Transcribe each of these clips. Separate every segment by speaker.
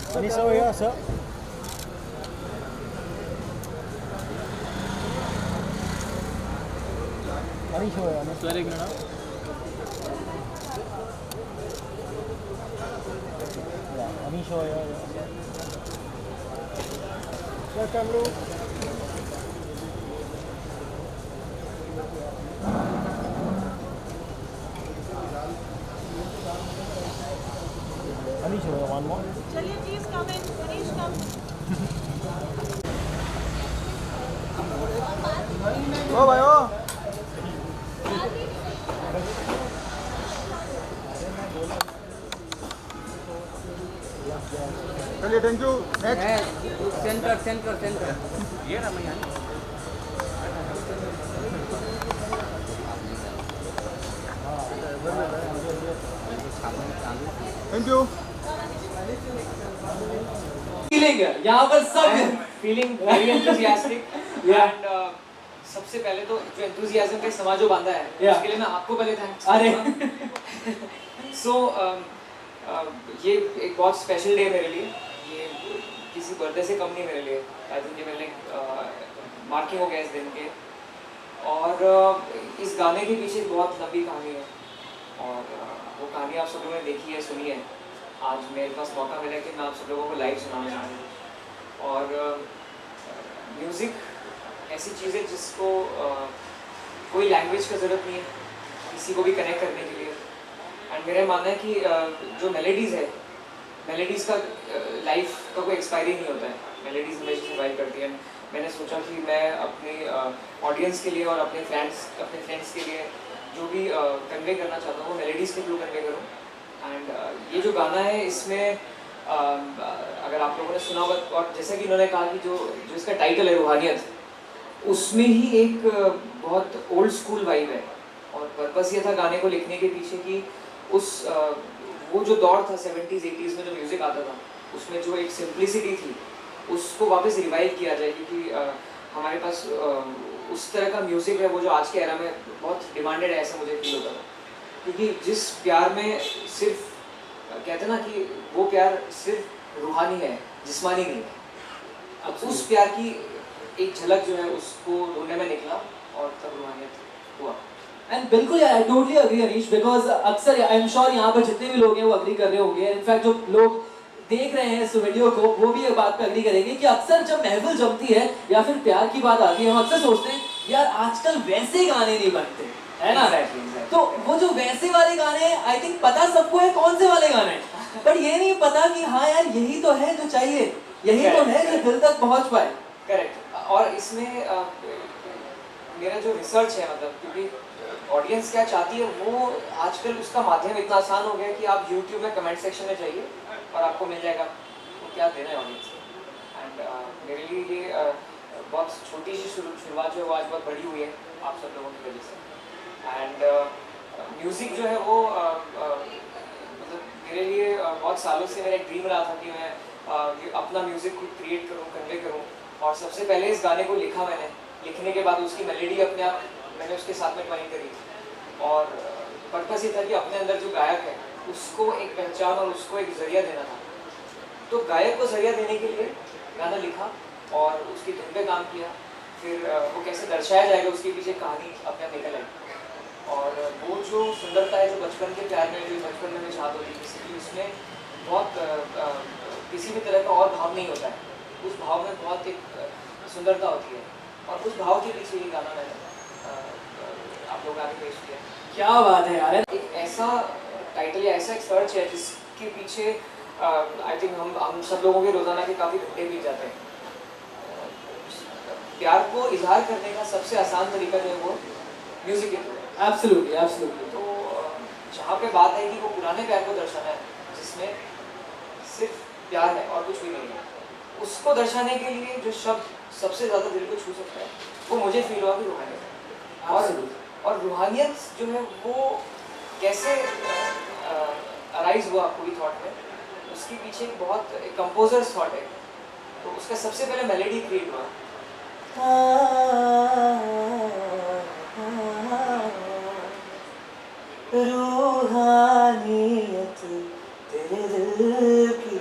Speaker 1: Anissa over here, sir. Anisha over here.
Speaker 2: Sir, एक minute.
Speaker 1: Yeah, Anisha over here. Sir, Kamru. Anisha over here, one more.
Speaker 3: चलिए please come इन मनीष कम
Speaker 1: ओ भाई ओ चलिए thank you next
Speaker 2: centre ये ना मैं
Speaker 1: thank you
Speaker 4: feeling है यहाँ पर सब
Speaker 2: feeling very enthusiastic
Speaker 4: Yeah.
Speaker 2: And सबसे पहले तो जो एंथुसियाज्म का समा जो बांधा है
Speaker 4: Yeah.
Speaker 2: उसके लिए मैं आपको पहले थैंक्स
Speaker 4: अरे
Speaker 2: सो ये एक बहुत स्पेशल डे मेरे लिए. ये किसी बर्थडे से कम नहीं मेरे लिए. आई थिंक ये मेरे लिए मार्किंग हो गया इस दिन के. और इस गाने के पीछे एक बहुत लंबी कहानी है और वो कहानी आप सब लोगों ने देखी है, सुनी है. आज मेरे पास मौका मिला कि मैं आप सब लोगों को लाइव सुनाना चाहता हूँ. और म्यूज़िक ऐसी चीज़ है जिसको कोई लैंग्वेज का ज़रूरत नहीं है किसी को भी कनेक्ट करने के लिए. एंड मेरा मानना है कि जो मेलेडीज़ है, मेलेडीज़ का लाइफ का कोई एक्सपायरी नहीं होता है. मेलेडीज़ हमेशा सर्वाइव करती है. मैंने सोचा कि मैं अपने ऑडियंस के लिए और अपने फ्रेंड्स के लिए जो भी कन्वे करना चाहता हूँ वो मेलेडीज़ के थ्रू कन्वे करूँ. एंड ये जो गाना है इसमें अगर आप लोगों ने सुना होगा और जैसा कि इन्होंने कहा कि जो इसका टाइटल है रूहानियत, उसमें ही एक बहुत ओल्ड स्कूल वाइब है. और पर्पस ये था गाने को लिखने के पीछे कि उस वो जो दौर था 70s 80s में जो म्यूज़िक आता था उसमें जो एक सिंप्लिसिटी थी उसको वापस रिवाइव किया जाए. क्योंकि हमारे पास उस तरह का म्यूज़िक है वो जो आज के एरा में बहुत डिमांडेड है, ऐसा मुझे फील होता था. क्योंकि जिस प्यार में सिर्फ कहते हैं ना कि वो प्यार सिर्फ रूहानी है, जिस्मानी नहीं है. अब उस प्यार की एक झलक जो है उसको ढूंढने में निकला और तब रूहानियत हुआ.
Speaker 4: एंड बिल्कुल यार I totally agree Anish because अक्सर आई एम श्योर यहाँ पर जितने भी लोग हैं वो अग्री कर रहे होंगे. इनफैक्ट जो लोग देख रहे हैं इस वीडियो को वो भी ये बात पे अग्री करेंगे कि अक्सर जब महफिल जमती है या फिर प्यार की बात आती है हम अक्सर सोचते हैं यार आजकल वैसे गाने नहीं बनते, है ना?
Speaker 2: Exactly.
Speaker 4: तो वो जो वैसे वाले गाने आई थिंक पता सबको है कौन से वाले गाने हैं, पर ये नहीं पता कि हाँ यार यही तो है जो चाहिए, यही तो है जो दिल तक पहुंच पाए.
Speaker 2: करेक्ट. और इसमें मेरा जो रिसर्च है मतलब क्योंकि ऑडियंस क्या चाहती है वो आजकल उसका माध्यम इतना आसान हो गया कि आप यूट्यूब में कमेंट सेक्शन में जाइए और आपको मिल जाएगा वो क्या देना है ऑडियंस को. एंड मेरे लिए ये बहुत छोटी सी शुरुआत जो है वो आज बहुत बड़ी हुई है आप सब लोगों की वजह से. एंड म्यूज़िक जो है वो मतलब मेरे लिए बहुत सालों से मेरा एक ड्रीम रहा था कि मैं अपना म्यूज़िक खुद क्रिएट करूँ, कन्वे करूँ. और सबसे पहले इस गाने को लिखा मैंने, लिखने के बाद उसकी मेलेडी अपने आप मैंने उसके साथ में ट्वाइन करी. और पर्पस ये था कि अपने अंदर जो गायक है उसको एक पहचान और उसको एक जरिया देना था. तो गायक को जरिया देने के लिए गाना लिखा और उसकी धुन पे काम किया. फिर वो कैसे दर्शाया जाएगा उसके पीछे कहानी अपने आप निकल आई. और वो जो सुंदरता है जो बचपन के प्यार में जो बचपन में चाहत होती है किसी की, उसमें बहुत किसी भी तरह का और भाव नहीं होता है. उस भाव में बहुत एक सुंदरता होती है और उस भाव के पीछे ये गाना मैंने आप लोगों आगे पेश किया.
Speaker 4: क्या बात है यार.
Speaker 2: एक ऐसा टाइटल या ऐसा एक सर्च है जिसके पीछे आई थिंक हम सब लोगों के रोज़ाना के काफ़ी घंटे बीत जाते हैं. प्यार को इजहार करने का सबसे आसान तरीका जो है वो म्यूज़िक के थ्रू.
Speaker 4: Absolutely absolutely.
Speaker 2: तो जहाँ पे बात है कि वो पुराने प्यार को दर्शाना है जिसमें सिर्फ प्यार है और कुछ भी नहीं है, उसको दर्शाने के लिए जो शब्द सबसे ज़्यादा दिल को छू सकता है वो मुझे फील हुआ कि रूहानियत है. और रूहानियत जो है वो कैसे अराइज हुआ पूरी थॉट में, उसके पीछे एक बहुत कंपोजर्स थॉट है. तो उसका सबसे पहले मेलेडी क्रिएट हुआ.
Speaker 4: रूहानियत तेरे दिल की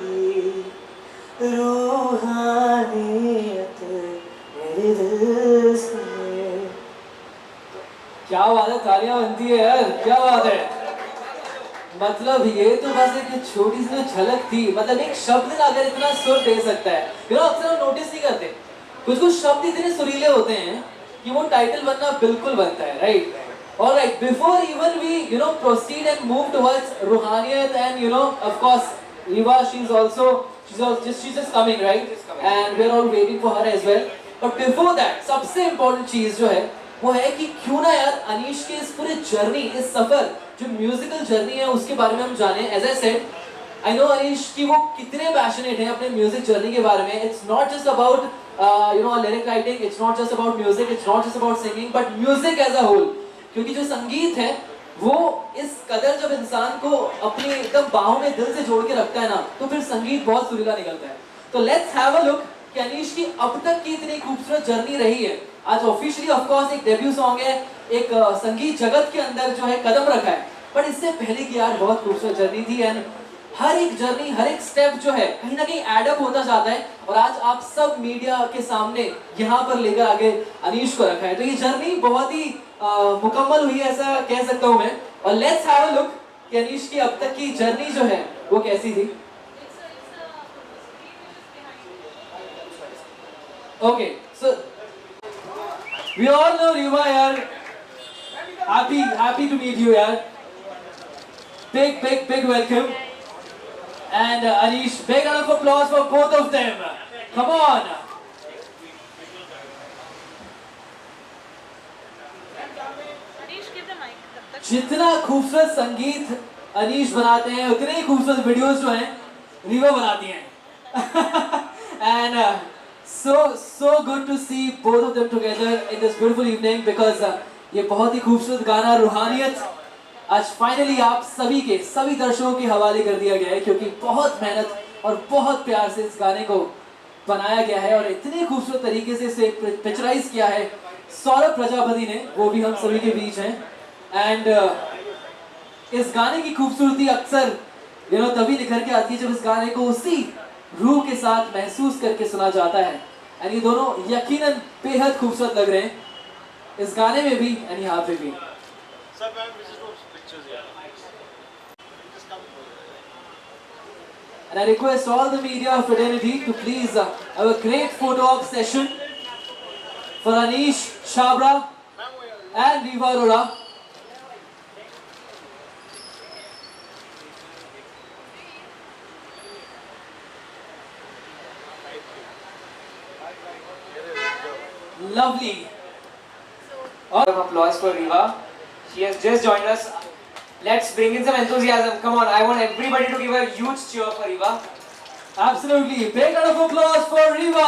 Speaker 4: तालियां बनती है यार, क्या बात है। मतलब ये तो बस एक छोटी सी झलक थी, मतलब एक शब्द ना अगर इतना सुर दे सकता है, अक्सर हम नोटिस नहीं करते, कुछ कुछ शब्द इतने सुरीले होते हैं कि वो टाइटल बनना बिल्कुल बनता है, right? Alright, before even we proceed and move towards Ruhaniyat and of course Riva, she's just coming, right? And we're all waiting for her as well. But before that, सबसे important चीज जो है वो है कि क्यों ना यार अनीश के इस पूरे जर्नी, इस सफर, जो म्यूजिकल जर्नी है उसके बारे में हम जाने। As I said, I know Anish की वो कितने पैशनेट हैं अपने म्यूजिक जर्नी के बारे में। It's not just about lyric writing, it's not just about music, it's not just about singing, but music as a whole। क्योंकि जो संगीत है वो इस कदर जब इंसान को अपनी एकदम बाहों में दिल से जोड़ के रखता है ना, तो फिर संगीत बहुत सुरीला निकलता है। तो लेट्स हैव अ लुक कि अनीश की अब तक की इतनी खूबसूरत जर्नी रही है। आज ऑफिशियली ऑफ कोर्स एक डेब्यू सॉन्ग है, एक संगीत जगत के अंदर जो है कदम रखा है, पर इससे पहले की यार बहुत खूबसूरत जर्नी थी। एंड हर एक जर्नी, हर एक स्टेप जो है कहीं ना कहीं एड अप होता जाता है, और आज आप सब मीडिया के सामने यहाँ पर लेकर आगे अनीश को रखा है। तो ये जर्नी बहुत ही मुकम्मल हुई है, ऐसा कह सकता हूँ मैं। और लेट्स हैव अ लुक कि अनीश की अब तक की जर्नी जो है वो कैसी थी। Okay, so we all know Riva यार, हैप्पी टू मीट यू यार, big welcome. And Anish, big round of applause for both of them. Come on.
Speaker 3: Anish, give the mic.
Speaker 4: जितना खूबसूरत संगीत अनीश बनाते हैं उतने ही खूबसूरत वीडियोस जो हैं रीवा बनाती हैं। And so good to see both of them together in this beautiful evening because ये बहुत ही खूबसूरत गाना रूहानियत आज फाइनली आप सभी के सभी दर्शकों के हवाले कर दिया गया है, क्योंकि बहुत मेहनत और बहुत प्यार से इस गाने को बनाया गया है और इतने खूबसूरत तरीके से इसे पिक्चराइज किया है सौरभ प्रजापति ने, वो भी हम सभी के बीच हैं। एंड इस गाने की खूबसूरती अक्सर तभी निखर के आती है जब इस गाने को उसी रूह के साथ महसूस करके सुना जाता है। एंड ये दोनों यकीनन बेहद खूबसूरत लग रहे हैं इस गाने में भी एंड यहाँ पे भी। And I request all the media fraternity to please have a great photo op session for Anish Chabra and Riva Arora. Lovely.
Speaker 2: Applause for Riva. She has just joined us. Let's bring in some enthusiasm. Come on, I want everybody to give a huge cheer for Riva.
Speaker 4: Absolutely. Big round of applause for Riva.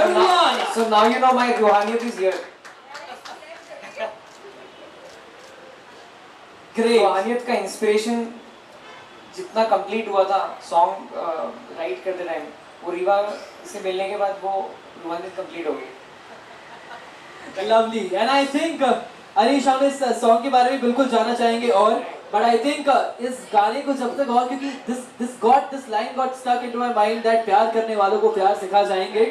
Speaker 4: Everyone.
Speaker 2: So now you know my Ruhaniyat is here.
Speaker 4: Great.
Speaker 2: रूहानियत का inspiration जितना complete हुआ था song right करते time, वो रीवा से मिलने के बाद वो रूहानियत कंप्लीट हो गई।
Speaker 4: Lovely. And I think Anish हम इस सॉन्ग के बारे में बिल्कुल जानना चाहेंगे और बट आई थिंक इस गाने को जब तक और क्योंकि this line got stuck into my mind that प्यार करने वालों को प्यार सिखा जाएंगे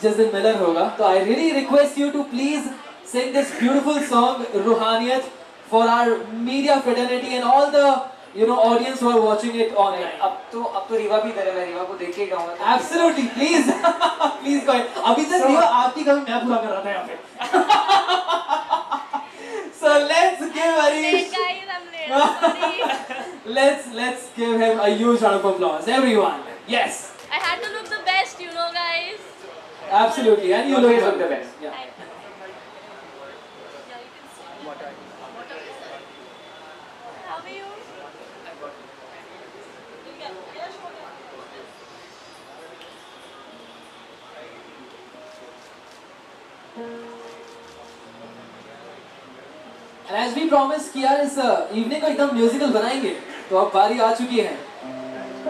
Speaker 4: जिस दिन मिलन होगा। तो I really request you to please sing this beautiful song Roohaniyat for our media fraternity and all the audience who are watching it online.
Speaker 2: अब तो रीवा भी इधर है, मैं रीवा को देख के गाऊंगा।
Speaker 4: Absolutely, please, please go ahead. अभी तक रीवा आपकी कमी मैं पूरा कर रहा था यहाँ पे। So let's give Anish.
Speaker 3: Guys, I'm late. Sorry.
Speaker 4: Let's give him a huge round of applause, everyone. Yes,
Speaker 3: I had to look the best, guys.
Speaker 4: absolutely, and you
Speaker 2: Always
Speaker 4: look
Speaker 2: look the best.
Speaker 4: Yeah.
Speaker 3: Yeah, you can see. How are you?
Speaker 4: And as we promised कि यार इस evening को एकदम musical बनाएंगे, तो अब बारी आ चुकी है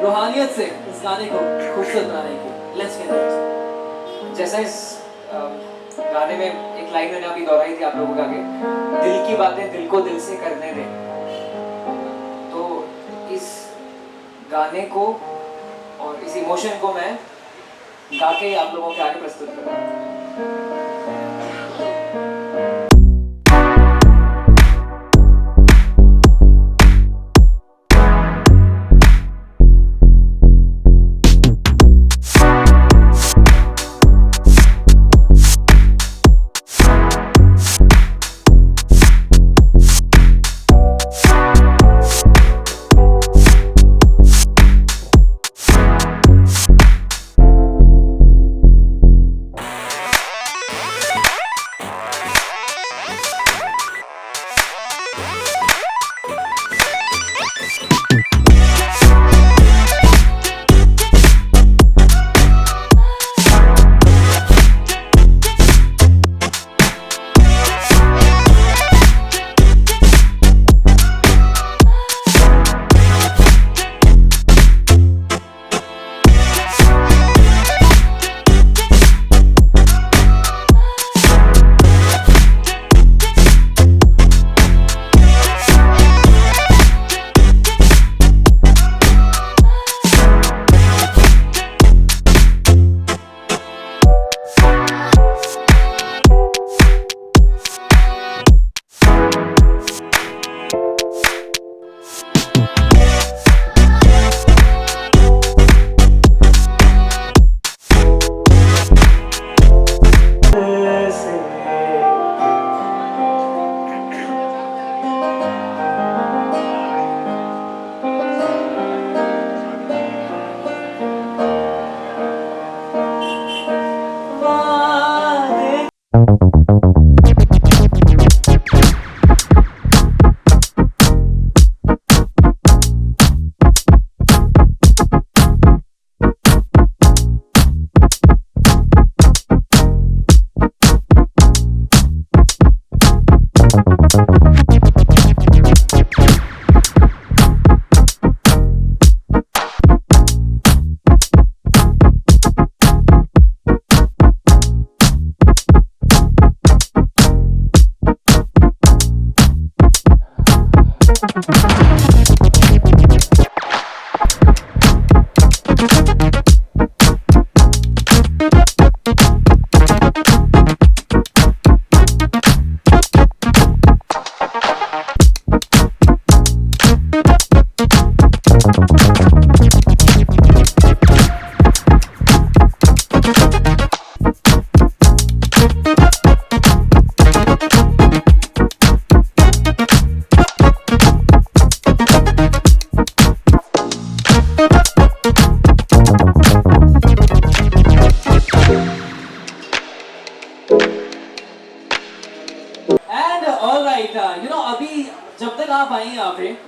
Speaker 4: रूहानियत से इस गाने को खूबसूरत बनाने की। Let's get it.
Speaker 2: जैसा इस गाने में एक लाइन मैंने अभी दोहराई थी आप लोगों के आगे, दिल की बातें दिल को दिल से करने दे, तो इस गाने को और इस इमोशन को मैं गा के आप लोगों के आगे प्रस्तुत करूँगा।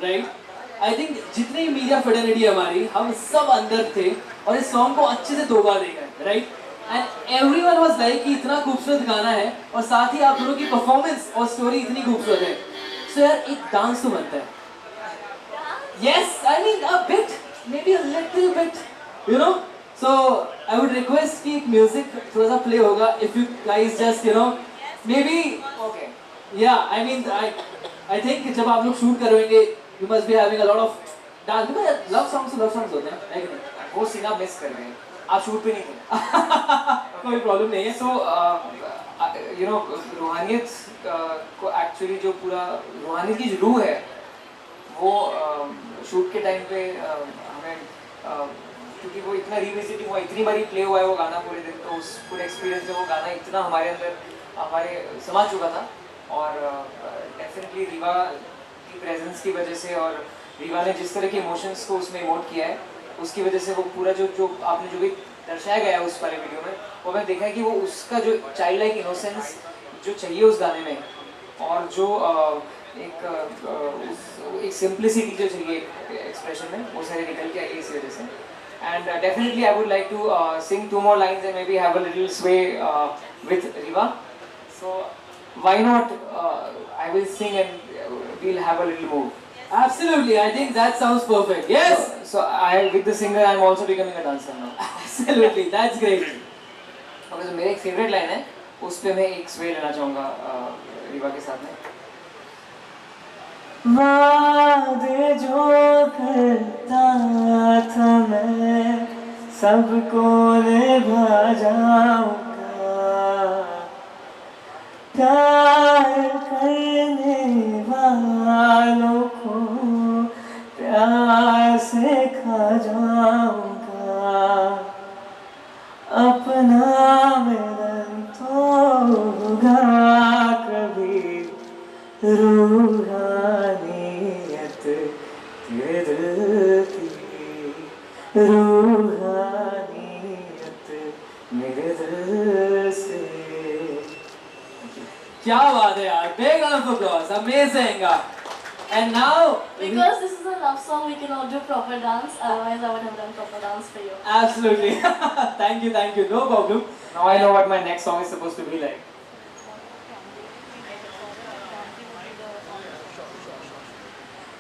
Speaker 4: राइट? आई थिंक जितनी मीडिया फेडरलिटी है हमारी, हम सब अंदर थे और इस सॉन्ग को अच्छे से 2 बार देखा है, right? And everyone was like कि इतना खूबसूरत गाना है और साथ ही आप लोगों की परफॉर्मेंस और स्टोरी इतनी खूबसूरत है, सो यार एक डांस तो बनता है. Yes, I mean a bit, maybe a little bit, you know. So I would request कि music थोड़ा सा play होगा. If you guys just maybe
Speaker 2: Okay.
Speaker 4: yeah, I mean I think जब आप लोग shoot करोगे, you must be having a lot of dance because love songs होते हैं, है कि नहीं?
Speaker 2: वो सीन आप मिस कर गए, आप शूट पे नहीं थे.
Speaker 4: कोई प्रॉब्लम नहीं है.
Speaker 2: So रूहानियत को एक्चुअली जो पूरा रूहानियत की जो रूह है वो शूट के टाइम पे हमें क्योंकि वो इतना रिविजिटिंग हुआ, इतनी बारी प्ले हुआ है वो गाना पूरे दिन, तो उस पूरे एक्सपीरियंस में वो गाना इतना हमारे अंदर हमारे समा चुका था. और डेफिनेटली रीवा की प्रेजेंस की वजह से और रीवा ने जिस तरह के इमोशंस को उसमें इमोट किया है उसकी वजह से वो पूरा जो आपने जो भी दर्शाया गया है उस वाले वीडियो में, वो मैंने देखा है कि वो उसका जो चाइल्ड लाइक इनोसेंस जो चाहिए उस गाने में और जो एक सिंप्लिसिटी जो चाहिए एक्सप्रेशन में, वो सारे निकल के आई इस वजह से. And definitely I would like to sing 2 more lines and maybe have a little sway with Riva. So why not I will sing and we'll have a little move.
Speaker 4: Absolutely, I think that sounds perfect. Yes.
Speaker 2: So I with the singer I'm also becoming a dancer now.
Speaker 4: Absolutely, that's great.
Speaker 2: Okay, so मेरा एक favourite line है, उस पे मैं एक स्वे लेना चाहूँगा रीवा के साथ में.
Speaker 5: वादे जो करता था मैं सबको निभा जाऊंगा, प्यार करने वालों को प्यार से खा जाऊंगा, अपना मिलन तो होगा कभी रूहानियत तेरे दिल की, रूहानियत मेरे दिल से.
Speaker 4: क्या बात है यार, big round of applause, amazing. And now
Speaker 3: Because this is a love song, we cannot do proper dance. Otherwise, I would have done proper dance for you.
Speaker 4: absolutely. thank you, no problem.
Speaker 2: Now I know what my next song is supposed to be like.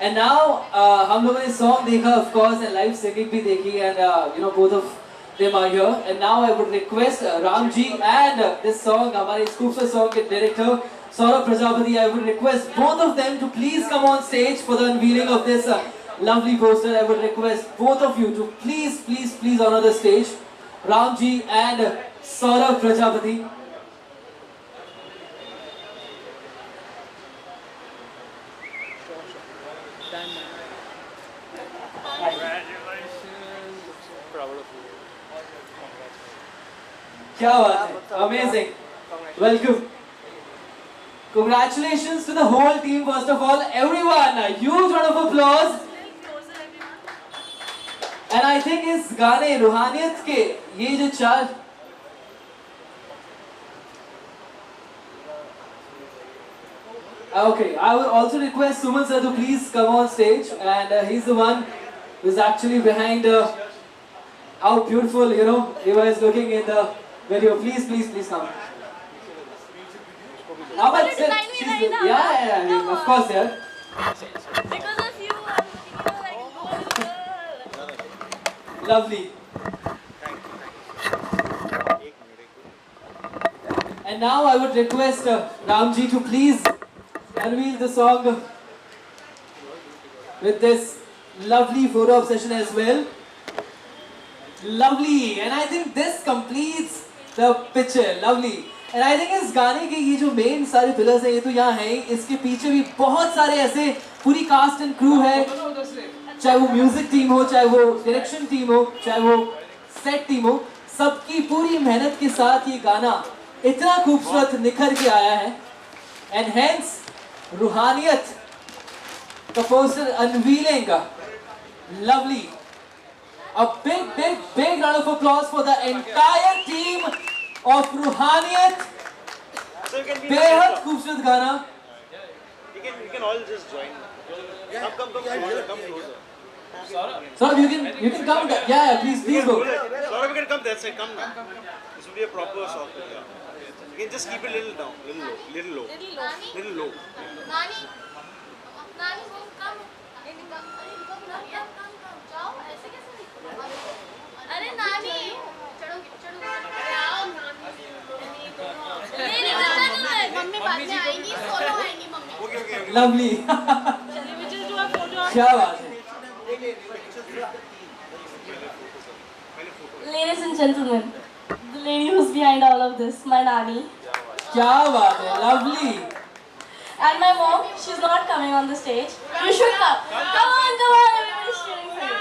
Speaker 4: And now हम लोगों ने song देखा of course and live singing भी देखी and both of them are here. And now I would request Ramji and this song हमारे इस खूबसूरत song के director Saurabh Prajapati, I would request both of them to please come on stage for the unveiling of this lovely poster. I would request both of you to please honor the stage. Ramji and Saurabh Prajapati. क्या बात है, amazing. Welcome. Congratulations to the whole team first of all. Everyone, a huge round of applause. And I think इस गाने रूहानियत के ये जो 4 Okay, I would also request Suman sir to please come on stage and he's the one who's actually behind how beautiful, Eva is looking in the video. Please come. How about
Speaker 3: Will you line me right now?
Speaker 4: Yeah,
Speaker 3: Come
Speaker 4: of course, yeah.
Speaker 3: Because of you, I'm looking like gold.
Speaker 4: Lovely. And now I would request Ramji to please unveil the song with this lovely photo obsession as well. Lovely, and I think this completes the picture. Lovely. And I think इस गाने के ये जो main सारे pillars हैं ये तो यहाँ हैं, इसके पीछे भी बहुत सारे ऐसे पूरी कास्ट एंड क्रू है, चाहे वो म्यूजिक टीम हो, चाहे वो डायरेक्शन टीम हो, चाहे वो सेट टीम हो, सबकी पूरी मेहनत के साथ ये गाना इतना खूबसूरत निखर के आया है. एंड हेंस रूहानियत का poster unveiling, lovely. A big round of applause for the entire team of Ruhaniyat.
Speaker 5: So you can be
Speaker 4: बेहद खूबसूरत गाना.
Speaker 5: you can all just join.
Speaker 1: Come closer.
Speaker 4: Saurabh, you can come. Yeah, please go.
Speaker 1: Saurabh, you can come that side. Come now. This will be a proper shot. Yeah. You can just keep it little down, little low. Little low.
Speaker 3: नानी नानी वो कम जाओ ऐसे कैसे अरे नानी चढ़ो अरे आओ नानी मम्मी बाद में आएंगी सोलो आएंगी मम्मी
Speaker 1: Okay.
Speaker 4: Lovely.
Speaker 3: चलिए we just do a photo
Speaker 4: क्या बात है.
Speaker 3: Ladies and gentlemen, the lady who's behind all of this, my nanny.
Speaker 4: क्या बात है. Lovely.
Speaker 3: And my mom, she's not coming on the stage. You should come. Come on, everybody's cheering for you.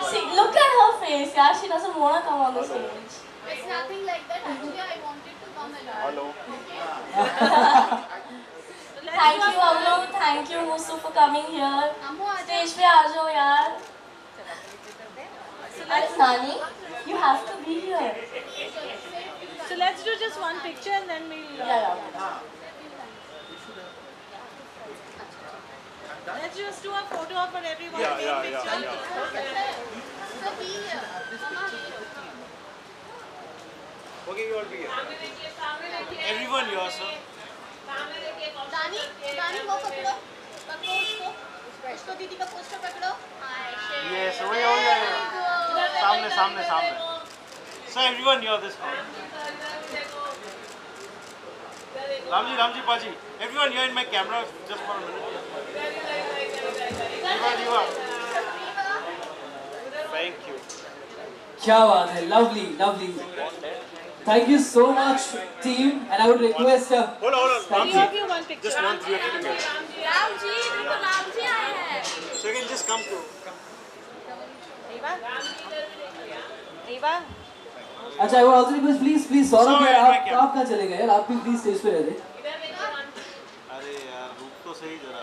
Speaker 3: See, look at her face, yeah. She doesn't want to come on the stage.
Speaker 6: It's nothing like that. Actually, I wanted to come alone.
Speaker 1: Hello.
Speaker 3: Thank you, Amnu. Thank you, Musu, for coming here.
Speaker 6: Ammu, aa
Speaker 3: Stage पे आ जाओ यार. And Nani, you have to be here.
Speaker 7: So let's do just one picture and then we'll
Speaker 3: Yeah.
Speaker 7: let's just do a photo of everyone.
Speaker 1: Yeah.
Speaker 6: So be here. Mama, be here.
Speaker 1: Okay, you all be here. Everyone here, sir.
Speaker 6: दानी वो पकड़ो उसको दीदी का poster पकड़ो
Speaker 1: Yes, oh yeah. सामने. So everyone here this one. Ramji, Paji. Everyone here in my camera just for a minute. Diva. Thank you.
Speaker 4: क्या बात है. Lovely. Thank you so much, team. And I would request.
Speaker 1: Hold on.
Speaker 7: Three of you one picture.
Speaker 1: Just one, 3 of you together.
Speaker 3: Ram ji, देखो राम जी आए हैं.
Speaker 1: So you can just come to.
Speaker 7: Eva.
Speaker 4: अच्छा, I would also request, please, Saurabh
Speaker 1: Sorry,
Speaker 4: यार,
Speaker 1: मैं
Speaker 4: आप
Speaker 1: क्या-
Speaker 4: कहाँ चले गए यार? आप भी प्लीज स्टेज पे रह जाइए.
Speaker 1: अरे यार रुक तो सही जरा.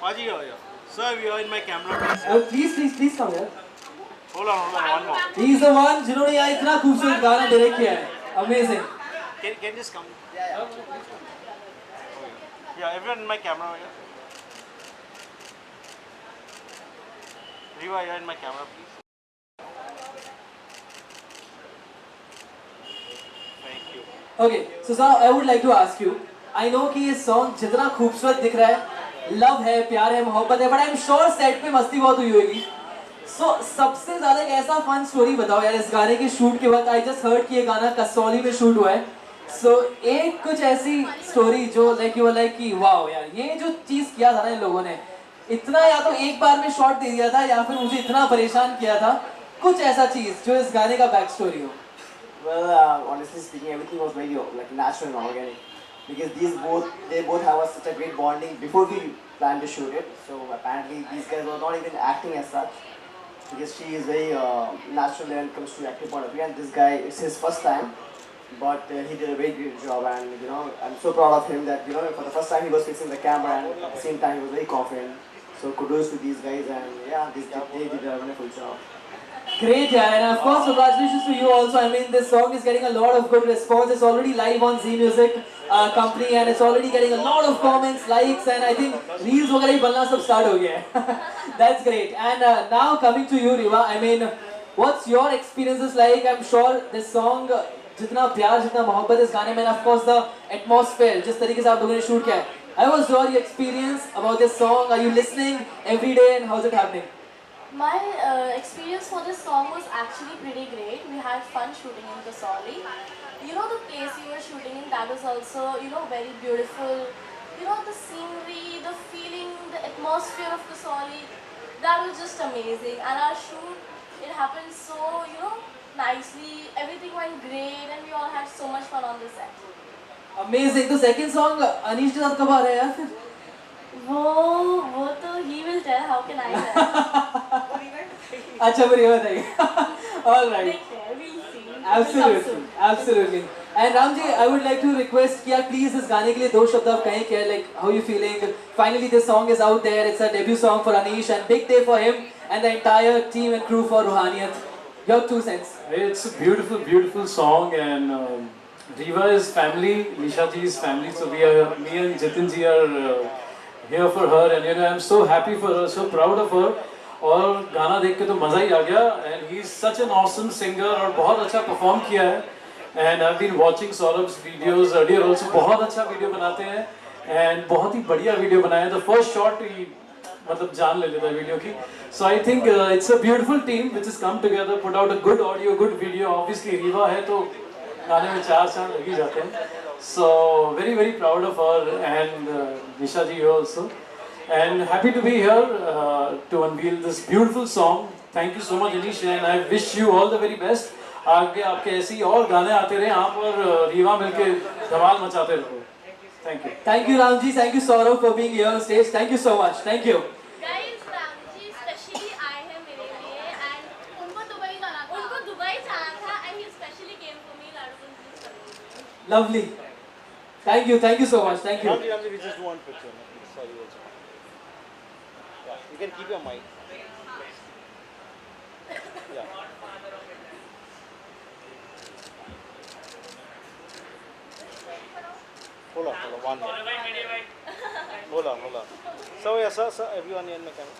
Speaker 1: Paji here. Sir, you are in my camera.
Speaker 4: Please come यार.
Speaker 1: Hold on, one more.
Speaker 4: He is the one जिन्होंने यहाँ इतना खूबसूरत गाना डायरेक्ट किया है. Amazing.
Speaker 1: Can you just come? Yeah, everyone in my camera here. Riva, you are in my camera, please. Thank you.
Speaker 4: Okay, so sir, I would like to ask you. I know कि ये song जितना खूबसूरत दिख रहा है, love है, प्यार है, मोहब्बत है, but I'm sure set पे मस्ती बहुत हुई होगी. So सबसे ज़्यादा एक ऐसा fun story बताओ यार इस गाने के shoot के वक्त. I just heard कि ये गाना कसौली में shoot हुआ है. So एक कुछ ऐसी story जो like you were like कि wow यार ये जो चीज़ किया था ना इन लोगों ने, इतना या तो एक बार में shot दे दिया था या फिर मुझे इतना परेशान किया था. कुछ ऐसा चीज़ जो इस गाने का back story हो.
Speaker 5: Well, honestly speaking, everything was very like natural and organic because they both have such a great bonding before we planned to shoot it. So apparently these guys were not even acting as such because she is very natural when it comes to acting point of view, and this guy, it's his first time, but he did a very great job, and I'm so proud of him that for the first time he was fixing the camera, and at the same time he was very confident. So kudos to these guys, and yeah, they did a wonderful job.
Speaker 4: Great, yeah, and of course, congratulations to you also. I mean, this song is getting a lot of good response. It's already live on Z Music company, and it's already getting a lot of comments, likes, and I think reels वगैरह ही बनना सब start हो गया है. That's great. And now coming to you, Riva. I mean, what's your experiences like? I'm sure this song, जितना प्यार, जितना मोहब्बत इस गाने में, and of course the atmosphere, जिस तरीके से आप लोगों ने shoot किया है. I was your experience about this song. Are you listening every day, and how's it happening?
Speaker 3: My experience for this song was actually pretty great. We had fun shooting in Kasoli. The place we were shooting in, that was also, very beautiful. The scenery, the feeling, the atmosphere of Kasoli, that was just amazing. And our shoot, it happened so, nicely. Everything went great and we all had so much fun on the set.
Speaker 4: Amazing. तो second song Anish के साथ कब आ रहा है यार फिर?
Speaker 3: वो तो he will tell, how can I tell?
Speaker 4: अच्छा फिर ये बताइए. All right.
Speaker 3: देखते हैं, we'll see. It will come soon.
Speaker 4: Absolutely. And Ramji, I would like to request कि यार please इस गाने के लिए 2 शब्द आप कहें क्या, like how you feeling? Finally this song is out there. It's a debut song for Anish and big day for him and the entire team and crew for Ruhaniyat. Your 2 cents.
Speaker 8: It's a beautiful song, and Riva is family, Nisha ji is family, so me and Jitin ji are here for her, and I'm so happy for her, so proud of her. और गाना देख के तो मज़ा ही आ गया, and he's such an awesome singer और बहुत अच्छा perform किया है. And I've been watching Saurabh's videos earlier also, बहुत अच्छा वीडियो बनाते हैं and बहुत ही बढ़िया वीडियो बनाया है. The first shot ही मतलब जान ले लेता है वीडियो की. So I think it's a beautiful team which has come together, put out a good audio, good video. Obviously Riva है तो गाने में 4 चांद लग ही जाते हैं. So very very proud of her and Nisha ji also. And happy to be here to unveil this beautiful song. Thank you so much Anish, and I wish you all the very best. आगे आपके ऐसे ही और गाने आते रहे, आप और रीवा मिलके धमाल मचाते रहो. Thank you.
Speaker 4: Thank you Ramji, thank you Saurabh for being here on stage. Thank you so much. Thank you.
Speaker 6: Guys, Ramji specially आए हैं मेरे लिए and उनको दुबई जाना था. उनको दुबई जाना था and he specially came for me. Laddu
Speaker 4: Lovely. Thank you so much. Thank you.
Speaker 1: Ramji, we just do one picture. Sorry, also. Yeah, you can keep your mic. Yeah. Hold on, 1 minute. Hold on. So yes, sir, everyone in the camera.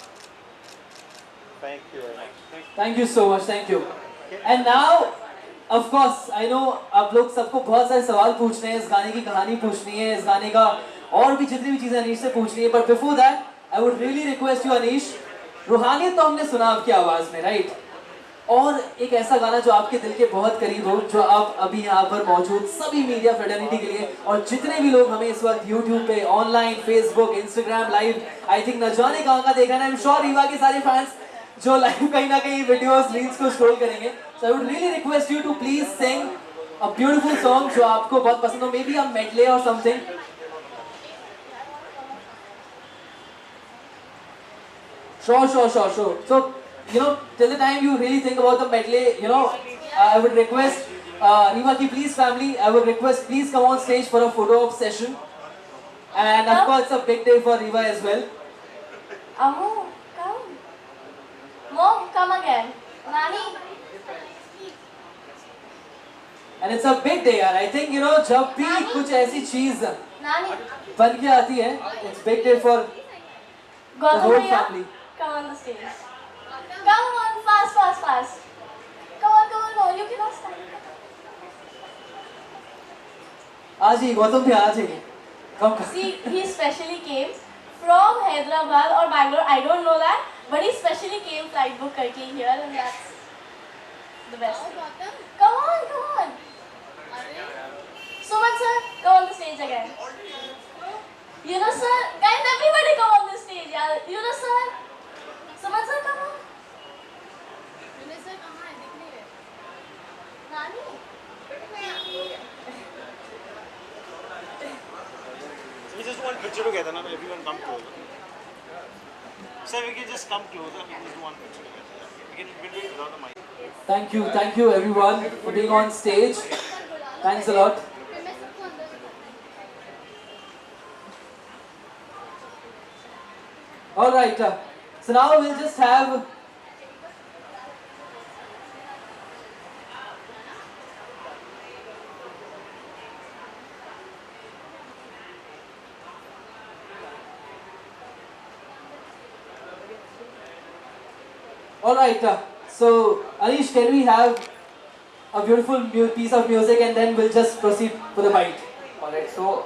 Speaker 1: Thank you very much.
Speaker 4: Thank you so much. Thank you. And now, of course, I know आप लोग सबको बहुत सारे सवाल पूछने हैं, इस गाने की कहानी पूछनी है, इस गाने का और भी जितनी भी चीजें अनीश से पूछनी है. But before that, I would really request you Anish, रूहानियत तो हमने सुना आपकी आवाज में, राइट? और एक ऐसा गाना जो आपके दिल के बहुत करीब हो, जो आप अभी यहाँ पर मौजूद सभी मीडिया फ्रेटर्निटी के लिए और जितने भी लोग हमें इस वक्त YouTube पे, online, Facebook, Instagram live, I think न जाने कहाँ का देख रहे हैं. आई एम श्योर रीवा के सारे फैंस जो लाइव कहीं ना कहीं वीडियोस, रील्स को स्क्रॉल करेंगे. So I would really request you to please sing a beautiful song जो आपको बहुत पसंद हो, maybe a medley or something. Sure. So, till the time you really think about the medley, I would request Riva ki please family, I would request please come on stage for a photo op session. And of course, it's a big day for Riva as well.
Speaker 3: Ammu, come. Mom, come again. Nani.
Speaker 4: And it's a big day, yaar. I think जब भी कुछ ऐसी चीज
Speaker 3: Nani.
Speaker 4: बन के आती है, it's big day for the
Speaker 3: Gautam
Speaker 4: whole
Speaker 3: bhaiya,
Speaker 4: family.
Speaker 3: come on the stage. Come on, fast. Come on, you cannot stand.
Speaker 4: आज ही गौतम भी आज ही come.
Speaker 3: See, he specially came from Hyderabad or Bangalore, I don't know that, but he specially came flight book करके here and that's the best. Come on. Suman sir, come on the stage again. Sir, guys, everybody come on the stage, yaar. Sir, Suman sir, come on.
Speaker 6: Sir कहाँ है दिख नहीं रहे.
Speaker 3: Nani.
Speaker 1: We just do one picture together, now everyone come closer. Sir, we can just come closer. We just do one picture together. We'll do it without the mic.
Speaker 4: Thank you everyone for being on stage. Thanks a lot.
Speaker 6: फिर मैं सबको अंदर
Speaker 4: All right. So now we'll just have All right. So Anish, can we have a beautiful piece of music and then we'll just proceed for the bite.
Speaker 2: Alright, so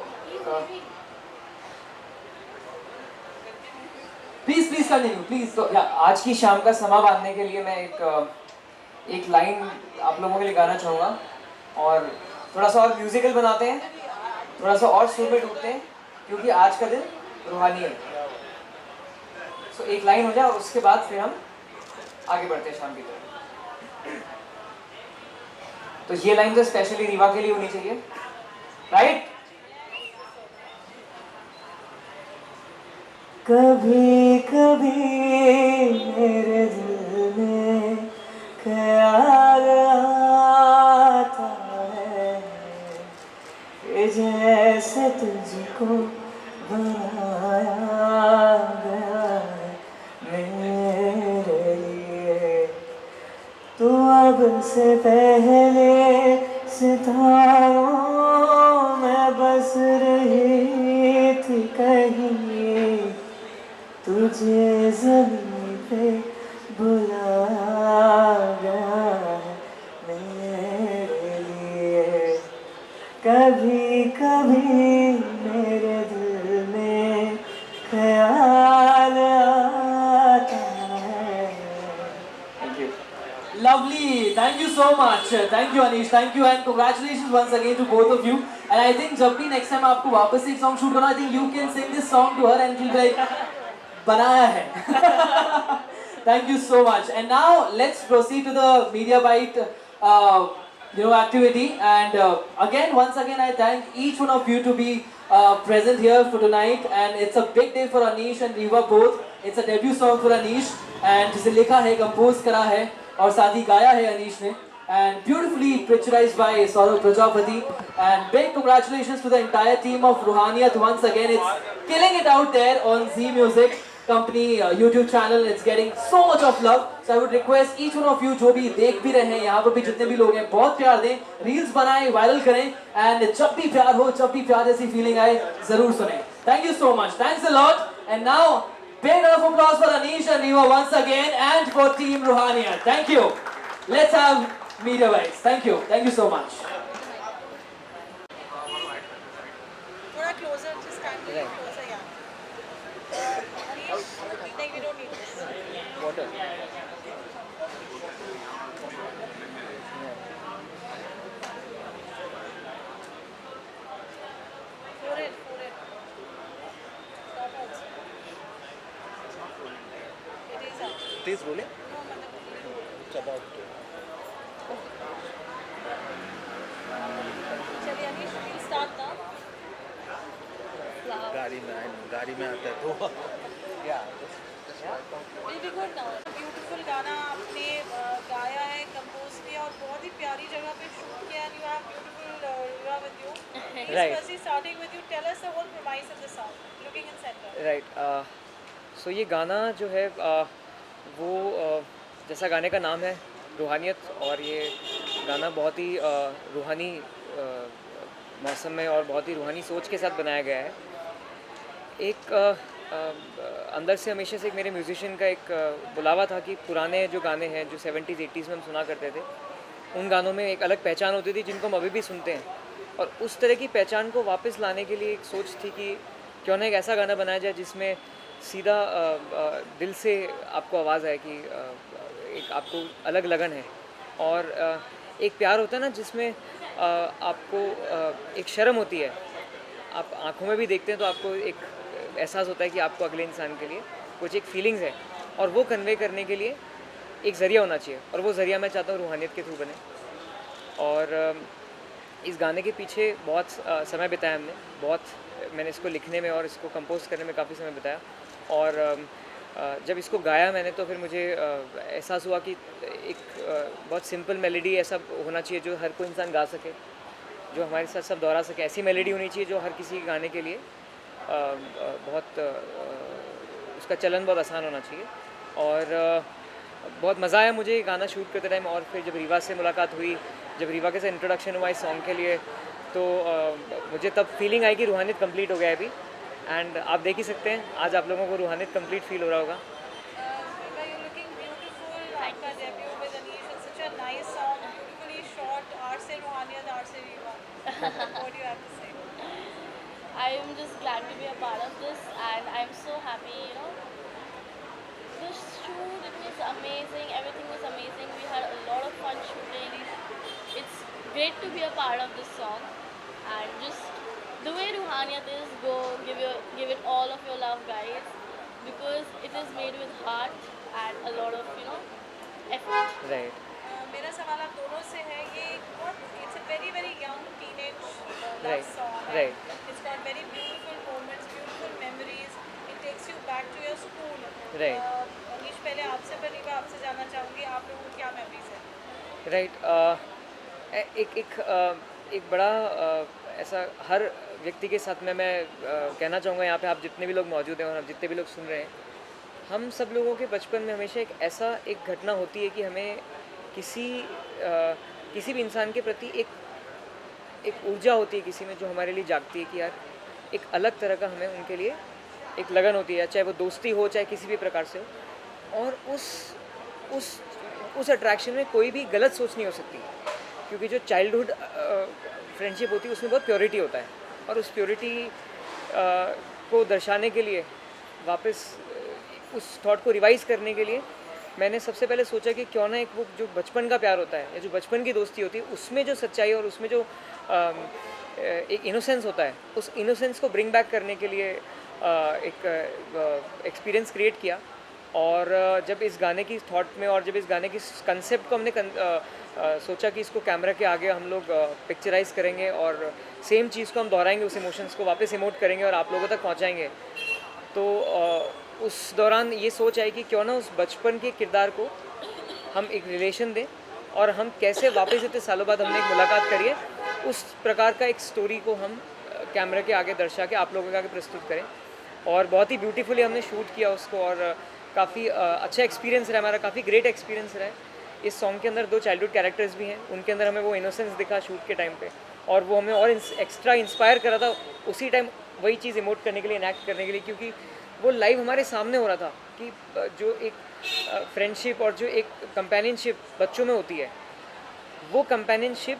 Speaker 4: Please continue, please.
Speaker 2: तो आज की शाम का समा बांधने के लिए मैं एक लाइन आप लोगों के लिए गाना चाहूँगा और थोड़ा सा और म्यूजिकल बनाते हैं, थोड़ा सा और सुर में डूबते हैं क्योंकि आज का दिन रूहानी है. सो एक लाइन हो जाए और उसके बाद फिर हम आगे बढ़ते हैं शाम की तरफ. तो ये लाइन तो स्पेशली रीवा के लिए होनी चाहिए, राइट? कभी कभी मेरे दिल में ख्याल आता है कि जैसे तुझको बनाया गया है मेरे लिए. तू अब से पहले सितारों में बस रही थी कहीं
Speaker 9: मुझे ज़मीं पे बुलाया है मेरे लिए। कभी कभी मेरे दिल में ख्याल आता है।
Speaker 4: Thank you. Lovely. Thank you so much. Thank you Anish. Thank you and congratulations once again to both of you. And I think जब भी next time आपको वापस से एक song shoot करना, I think you can sing this song to her and she'll be like, बनाया है. Thank you so much. And now let's proceed to the Media Bite activity. And once again, I thank each one of you to be present here for tonight. And it's a big day for Anish and Riva both. It's a debut song for Anish. And जिसे लिखा है, compose करा है और साथ ही गाया है अनीश ने. And beautifully picturized by Saurav Prajapati. And big congratulations to the entire team of Ruhaniyat once again. It's killing it out there on Z Music Company YouTube channel. It's getting so much of love. So I would request each one of you जो भी देख भी रहे हैं, यहाँ पर भी जितने भी लोग हैं, बहुत प्यार दें, रील्स बनाएं, वायरल करें. And जब भी प्यार हो, जब भी प्यार जैसी फीलिंग आए, जरूर सुनें. Thank you so much. Thanks a lot. And now big round of applause for Anish and Riva once again and for Team Ruhaniyat. Thank you. Let's have Media Bites. Thank you. Thank you so much.
Speaker 7: थोड़ा closer, just stand a little closer, yeah. Anish, नहीं, we don't need this.
Speaker 9: Water.
Speaker 7: Forehead. Top also. It is actually.
Speaker 9: Please बोले.
Speaker 7: No, मतलब
Speaker 9: About
Speaker 7: चलिए Anish, we'll start now.
Speaker 9: गाड़ी में आता है तो
Speaker 7: Will be good now. Beautiful गाना आपने गाया है, कंपोज किया और बहुत ही प्यारी जगह पे शूट किया. And you have beautiful Riva with you.
Speaker 2: Right.
Speaker 7: Firstly, starting with you, tell us the whole premise of the song. Looking in center.
Speaker 2: Right. So ये गाना जो है वो जैसा गाने का नाम है रूहानियत, और ये गाना बहुत ही रूहानी मौसम में और बहुत ही रूहानी सोच के साथ बनाया गया है. एक अंदर से हमेशा से एक मेरे म्यूजिशियन का एक बुलावा था कि पुराने जो गाने हैं जो 70s 80s में हम सुना करते थे, उन गानों में एक अलग पहचान होती थी जिनको हम अभी भी सुनते हैं, और उस तरह की पहचान को वापस लाने के लिए एक सोच थी कि क्यों ना एक ऐसा गाना बनाया जाए जिसमें सीधा दिल से आपको आवाज़ आए कि एक आपको अलग लगन है. और एक प्यार होता है ना जिसमें आपको एक शर्म होती है, आप आंखों में भी देखते हैं तो आपको एक एहसास होता है कि आपको अगले इंसान के लिए कुछ एक फीलिंग्स है, और वो कन्वे करने के लिए एक ज़रिया होना चाहिए, और वो ज़रिया मैं चाहता हूँ रूहानियत के थ्रू बने. और इस गाने के पीछे बहुत समय बिताया हमने, मैंने इसको लिखने में और इसको कंपोज करने में काफ़ी समय बिताया. और जब इसको गाया मैंने तो फिर मुझे एहसास हुआ कि एक बहुत सिंपल मेलोडी ऐसा होना चाहिए जो हर कोई इंसान गा सके, जो हमारे साथ सब दोहरा सके. ऐसी मेलोडी होनी चाहिए जो हर किसी गाने के लिए बहुत उसका चलन बहुत आसान होना चाहिए. और बहुत मज़ा आया मुझे गाना शूट करते टाइम. और फिर जब रीवा से मुलाकात हुई, जब रीवा के साथ इंट्रोडक्शन हुआ इस सॉन्ग के लिए, तो मुझे तब फीलिंग आई कि रूहानियत कंप्लीट हो गया है अभी. एंड आप देख ही सकते हैं आज आप लोगों को रूहानियत कंप्लीट फील हो रहा होगा.
Speaker 7: आपका debut with Anish, it's such a nice song, beautifully shot. Aar se Ruhaniyat, aar se Riva. What do you have to say?
Speaker 3: I am just glad to be a part of this, and I'm so happy, The shoot, it was amazing, everything was amazing. We had a lot of fun shooting. It's great to be a part of this song, and just the way Ruhaniyat is, go give it all of your love, guys, because it is made with heart and a lot of, effort.
Speaker 2: Right.
Speaker 7: मेरा सवाल आप दोनों से है, ये it's a very very young teenage love
Speaker 2: Right,
Speaker 7: song.
Speaker 2: right.
Speaker 7: It's got very beautiful moments, beautiful memories. It takes you back to your school.
Speaker 2: Right.
Speaker 7: Anish, पहले आपसे मैं आपसे जानना चाहूँगी, आप लोगों को क्या मेमोरीज है?
Speaker 2: राइट. एक बड़ा ऐसा हर व्यक्ति के साथ में मैं कहना चाहूँगा, यहाँ पे आप जितने भी लोग मौजूद हैं और आप जितने भी लोग सुन रहे हैं, हम सब लोगों के बचपन में हमेशा एक घटना होती है कि हमें किसी भी इंसान के प्रति एक ऊर्जा होती है किसी में जो हमारे लिए जागती है कि यार एक अलग तरह का हमें उनके लिए एक लगन होती है, चाहे वो दोस्ती हो चाहे किसी भी प्रकार से हो, और उस अट्रैक्शन में कोई भी गलत सोच नहीं हो सकती, क्योंकि जो चाइल्डहुड फ्रेंडशिप होती है उसमें बहुत प्योरिटी होता है, और उस प्योरिटी को दर्शाने के लिए वापस उस थॉट को रिवाइज़ करने के लिए मैंने सबसे पहले सोचा कि क्यों ना एक वो जो बचपन का प्यार होता है या जो बचपन की दोस्ती होती है उसमें जो सच्चाई और उसमें जो एक इनोसेंस होता है, उस इनोसेंस को ब्रिंग बैक करने के लिए एक एक्सपीरियंस क्रिएट किया। और जब इस गाने की थॉट में और जब इस गाने की कंसेप्ट को हमने सोचा कि इसको कैमरा के आगे हम लोग पिक्चराइज करेंगे और सेम चीज़ को हम दोहराएंगे, उस इमोशंस को वापस इमोट करेंगे और आप लोगों तक पहुंचाएंगे, तो उस दौरान ये सोच आई कि क्यों ना उस बचपन के किरदार को हम एक रिलेशन दें और हम कैसे वापस इतने सालों बाद हमने एक मुलाकात करिए, उस प्रकार का एक स्टोरी को हम कैमरा के आगे दर्शा के आप लोगों के आगे प्रस्तुत करें। और बहुत ही ब्यूटीफुली हमने शूट किया उसको, और काफ़ी अच्छा एक्सपीरियंस रहा हमारा, काफ़ी ग्रेट एक्सपीरियंस रहा है। इस सॉन्ग के अंदर 2 चाइल्डहुड कैरेक्टर्स भी हैं, उनके अंदर हमें वो इनोसेंस दिखा शूट के टाइम पे, और वो हमें और एक्स्ट्रा इंस्पायर करा था उसी टाइम वही चीज़ इमोट करने के लिए, इनैक्ट करने के लिए, क्योंकि वो लाइव हमारे सामने हो रहा था कि जो एक फ्रेंडशिप और जो एक कंपेनियनशिप बच्चों में होती है, वो कंपेनियनशिप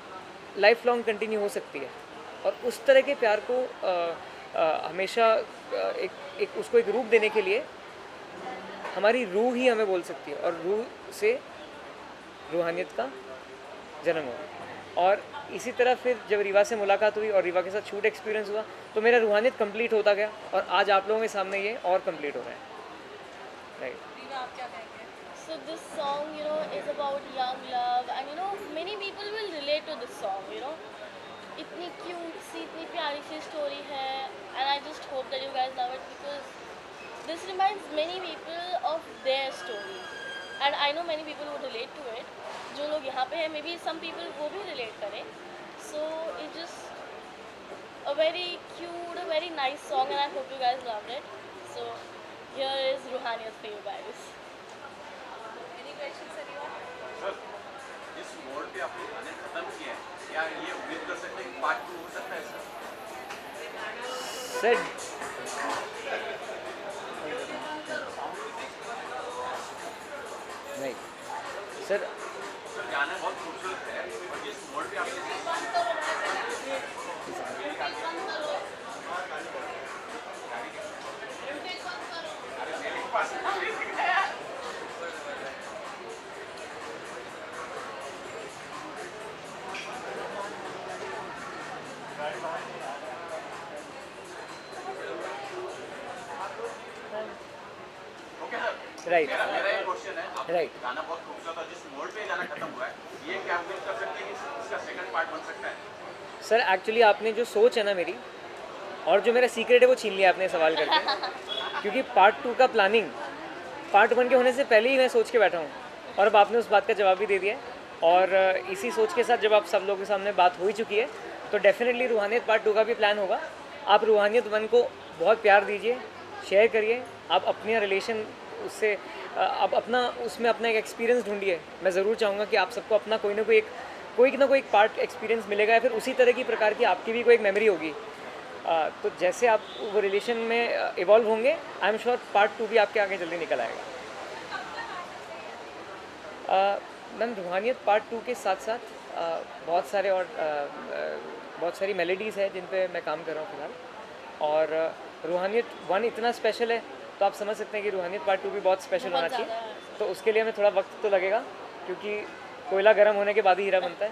Speaker 2: लाइफ लॉन्ग कंटिन्यू हो सकती है। और उस तरह के प्यार को हमेशा एक उसको एक रूप देने के लिए हमारी रूह ही हमें बोल सकती है, और रूह से रूहानियत का जन्म हुआ। और इसी तरह फिर जब रीवा से मुलाकात हुई और रीवा के साथ शूट एक्सपीरियंस हुआ, तो मेरा रूहानियत कंप्लीट होता गया, और आज आप लोगों के सामने ये और कंप्लीट हो रहा है। Right.
Speaker 3: So this song, you know, is about young love, and you know, many people will relate to this song, you know. इतनी cute सी, इतनी प्यारी सी story है, and I just hope that you guys love it, because this reminds many people of their story, and I know many people would relate to it. जो लोग यहाँ पे हैं, maybe some people वो भी relate करें. So it's just a very cute, a very nice song, and I hope you guys loved it. So here is Ruhaniyat for you guys.
Speaker 10: Sir, इस मोड़ पे आपने गाने खत्म किए हैं, क्या ये उम्मीद कर सकते हैं कि पार्ट 2 हो सकता है सर?
Speaker 2: नहीं सर,
Speaker 10: गाना बहुत खूबसूरत है, और जिस मोड़ पे आपने
Speaker 2: राइट
Speaker 10: मेरा एक क्वेश्चन है, आप
Speaker 2: राइट
Speaker 10: गाना बहुत खूबसूरत है, जिस मोड़ पे गाना खत्म हुआ है, ये क्या उम्मीद कर सकते हैं कि इसका सेकंड पार्ट बन सकता है?
Speaker 2: सर, एक्चुअली आपने जो सोच है ना मेरी, और जो मेरा सीक्रेट है वो छीन लिया आपने सवाल करके, क्योंकि पार्ट 2 का प्लानिंग पार्ट 1 के होने से पहले ही मैं सोच के बैठा हूँ, और अब आपने उस बात का जवाब भी दे दिया है। और इसी सोच के साथ जब आप सब लोगों के सामने बात हो ही चुकी है, तो डेफिनेटली रूहानियत पार्ट 2 का भी प्लान होगा। आप रूहानियत 1 को बहुत प्यार दीजिए, शेयर करिए, आप अपने रिलेशन उससे आप अपना उसमें अपना एक एक्सपीरियंस ढूंढिए। मैं ज़रूर चाहूँगा कि आप सबको अपना कोई ना कोई एक पार्ट एक्सपीरियंस मिलेगा, या फिर उसी तरह की प्रकार की आपकी भी कोई एक मेमोरी होगी। तो जैसे आप वो रिलेशन में इवॉल्व होंगे, आई एम श्योर पार्ट 2 भी आपके आगे जल्दी निकल आएगा। मैम, रूहानियत पार्ट 2 के साथ साथ बहुत सारी मेलोडीज़ है जिन पे मैं काम कर रहा हूँ फिलहाल, और रूहानियत 1 इतना स्पेशल है, तो आप समझ सकते हैं कि रूहानियत पार्ट 2 भी बहुत स्पेशल होना चाहिए। तो उसके लिए हमें थोड़ा वक्त तो लगेगा, क्योंकि कोयला गर्म होने के बाद ही हीरा बनता है।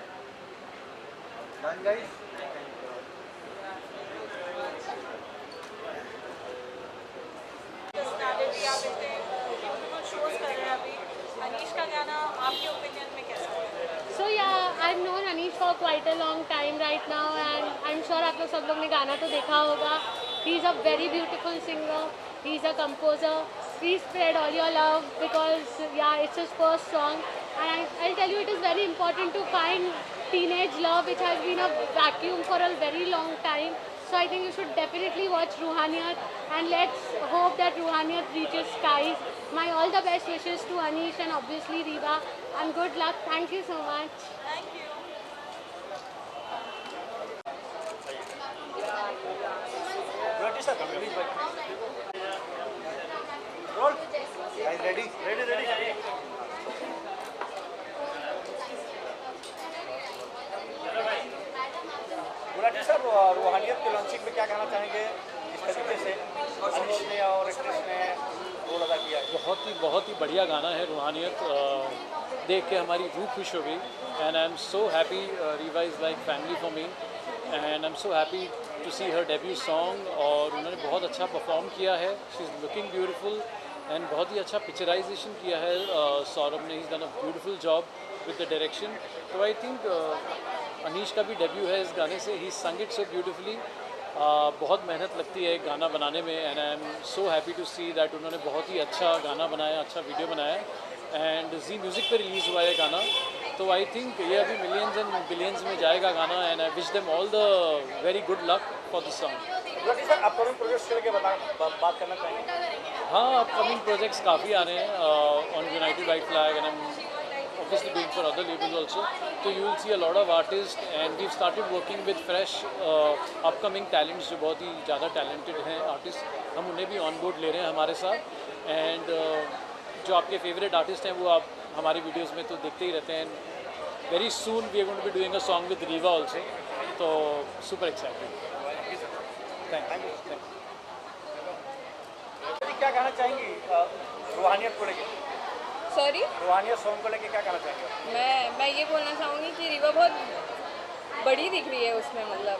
Speaker 6: So yeah, I've known Anish for quite a long time right now, and I'm sure आप लोग सब लोग ने गाना तो देखा होगा. He's a very beautiful singer. He's a composer. Please spread all your love, because yeah, it's his first song, and I'll tell you, it is very important to find teenage love, which has been a vacuum for a very long time. So I think you should definitely watch Ruhaniyat, and let's hope that Ruhaniyat reaches skies. My all the best wishes to Anish and obviously Riva, and good luck. Thank you so much.
Speaker 7: Thank you.
Speaker 1: Artists are coming. रूहानियत के launching में क्या कहना चाहेंगे इस तरीके से अनिश ने और एक्ट्रेस ने रोल अदा किया है?
Speaker 8: बहुत ही बढ़िया गाना है रूहानियत। देख के हमारी रूह खुश हो गई and I am so happy. Reeva is like family for me and I am so happy to see her debut song. और उन्होंने बहुत अच्छा परफॉर्म किया है। She is looking beautiful and बहुत ही अच्छा पिक्चराइजेशन किया है सौरभ ने। He is done a beautiful job with the direction. तो आई थिंक अनीश का भी डेब्यू है इस गाने से। ही संग इट सो ब्यूटीफुली। बहुत मेहनत लगती है एक गाना बनाने में and I am so happy to see that उन्होंने बहुत ही अच्छा गाना बनाया, अच्छा वीडियो बनाया एंड जी म्यूज़िक पे रिलीज़ हुआ है गाना। तो आई थिंक ये अभी मिलियंस एंड बिलियंस में जाएगा गाना and I wish them all the very good luck for this song.
Speaker 1: Sir upcoming projects के लिए बात करना चाहेंगे?
Speaker 8: हाँ, अपकमिंग प्रोजेक्ट्स काफ़ी आ रहे हैं on United white flag and I M obviously doing for other labels also. So you will see a lot of artists and we've started working with fresh upcoming talents जो बहुत ही ज़्यादा talented हैं artists. हम उन्हें भी on board ले रहे हैं हमारे साथ and जो आपके favorite artist हैं वो आप हमारी videos में तो देखते ही रहते हैं। Very soon we are going to be doing a song with Riva also. तो super excited. Thank you.
Speaker 1: क्या कहना चाहेंगी रूहानियत को लेकर?
Speaker 11: सॉरी,
Speaker 1: रूहानियत सॉन्ग को लेके क्या कहना चाहेंगे?
Speaker 11: मैं ये बोलना चाहूँगी कि रीवा बहुत बड़ी दिख रही है उसमें। मतलब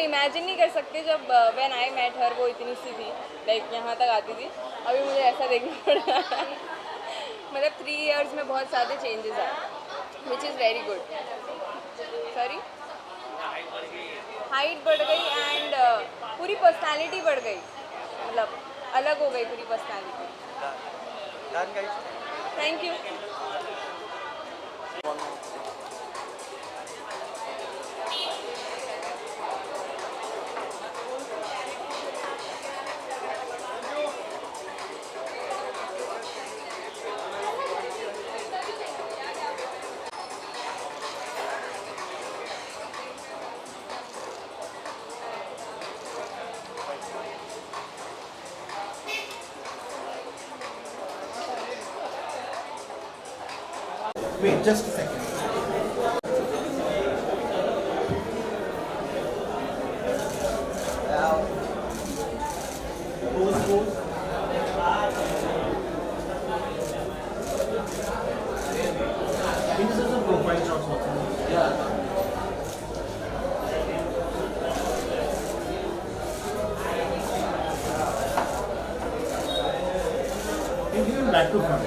Speaker 11: इमेजिन नहीं कर सकते जब व्हेन आई मेट हर वो इतनी सी थी, लाइक यहाँ तक आती थी। अभी मुझे ऐसा देखना पड़ा मतलब 3 years में बहुत सारे चेंजेस आए which is very good. Sorry, height बढ़ गई एंड पूरी पर्सनैलिटी बढ़ गई, मतलब अलग हो गई पूरी personality. Thank you.
Speaker 1: Wait, just a second. Pose. I think this is a profile shot also. Yeah. Can you give him back to front?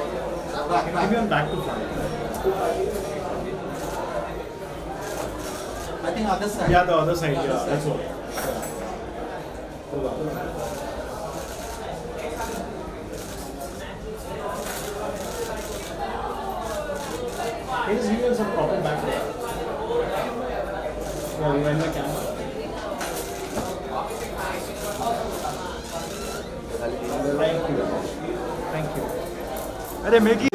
Speaker 1: Can you give him back to front?
Speaker 9: I think other side.
Speaker 1: Yeah, the other side. Yeah, that's all. Can you just give us some proper background? Yeah, you in the camera. Thank you. अरे Maggi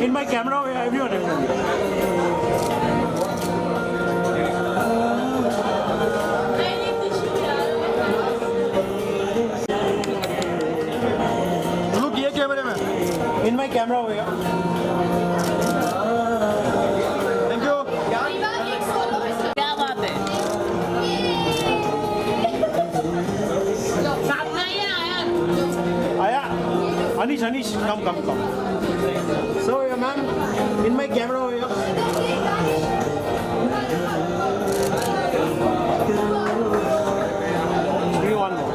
Speaker 1: In my camera, everyone. Look here, cameraman. In my camera over here. Thank you.
Speaker 7: क्या बात है साथ में आइए
Speaker 1: Aya, Anish, come. So, yeah, ma'am, in my camera over here. Give me one more.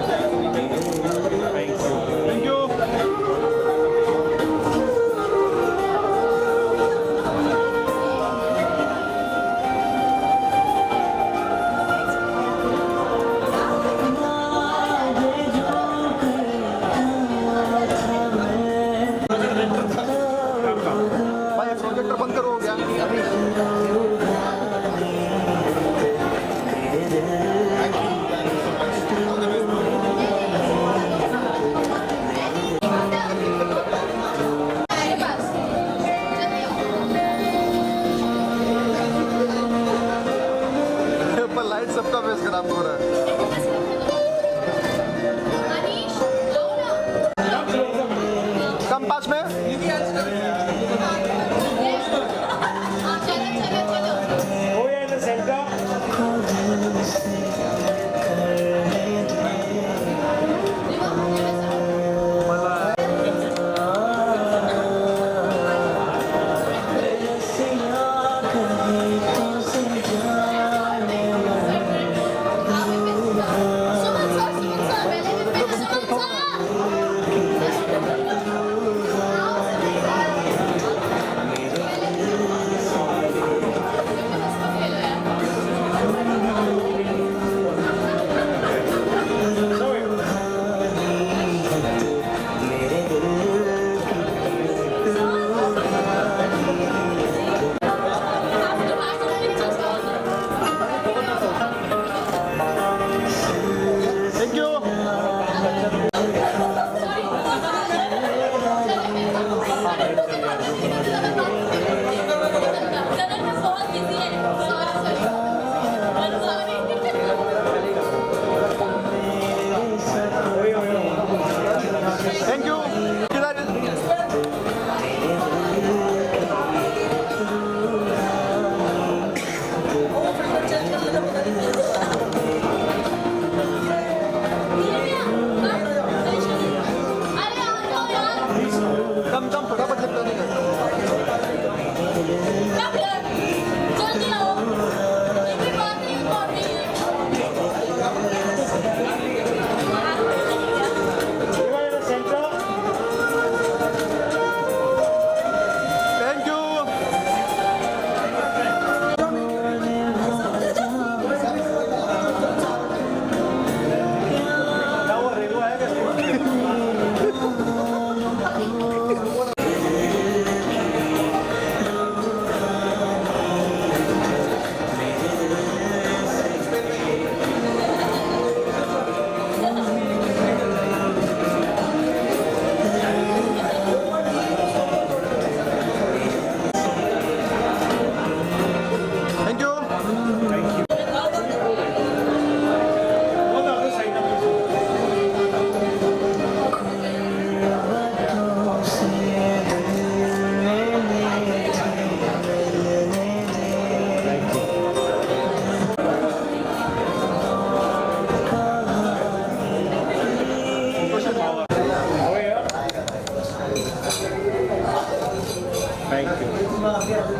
Speaker 1: Thank you. भाई projector बंद करो हो गया पर लाइट सबका फेस खराब हो रहा है कम पास में
Speaker 12: Thank you.